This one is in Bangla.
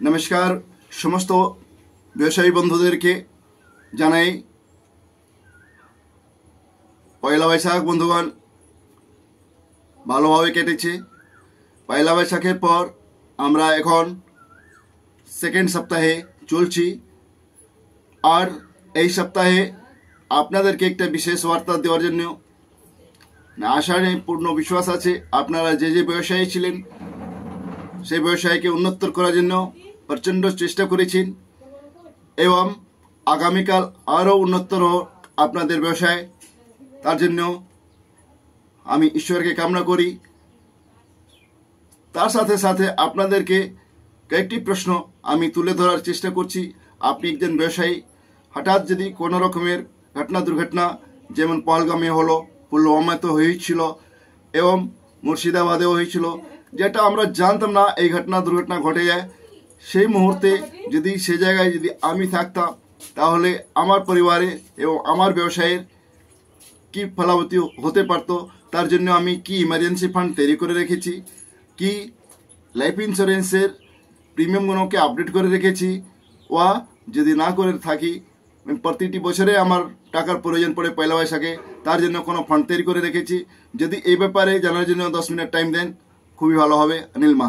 নমস্কার সমস্ত ব্যবসায়ী বন্ধুদেরকে জানাই পয়লা বৈশাখ বন্ধুগণ ভালোভাবে কেটেছে। পয়লা বৈশাখের পর আমরা এখন সেকেন্ড সপ্তাহে চলছি, আর এই সপ্তাহে আপনাদেরকে একটা বিশেষ বার্তা দেওয়ার জন্য আশা নেই, পূর্ণ বিশ্বাস আছে আপনারা যে ব্যবসায়ী ছিলেন সেই ব্যবসায়কে উন্নতর করার জন্য প্রচণ্ড চেষ্টা করেছেন এবং আগামীকাল আরও উন্নতর আপনাদের ব্যবসায়, তার জন্য আমি ঈশ্বরকে কামনা করি। তার সাথে সাথে আপনাদেরকে কয়েকটি প্রশ্ন আমি তুলে ধরার চেষ্টা করছি। আপনি একজন ব্যবসায়ী, হঠাৎ যদি কোনো রকমের দুর্ঘটনা যেমন পহলগামে হলো, পুলওয়ামাতে হয়েছিল এবং মুর্শিদাবাদেও হয়েছিল, যেটা আমরা জানতাম না এই দুর্ঘটনা ঘটে যায়, সেই মুহূর্তে যদি সে জায়গায় যদি আমি থাকতাম তাহলে আমার পরিবারে এবং আমার ব্যবসায়ের কি ফলাবতী হতে পারত, তার জন্য আমি কি ইমার্জেন্সি ফান্ড তৈরি করে রেখেছি, কি লাইফ ইন্স্যুরেন্সের প্রিমিয়ামগুলোকে আপডেট করে রেখেছি, ওয়া যদি না করে থাকি প্রতিটি বছরে আমার টাকার প্রয়োজন পড়ে পয়লা বৈশাখে, তার জন্য কোনো ফান্ড তৈরি করে রেখেছি। যদি এই ব্যাপারে জানার জন্য 10 মিনিট টাইম দেন খুবই ভালো হবে। অনিল মা।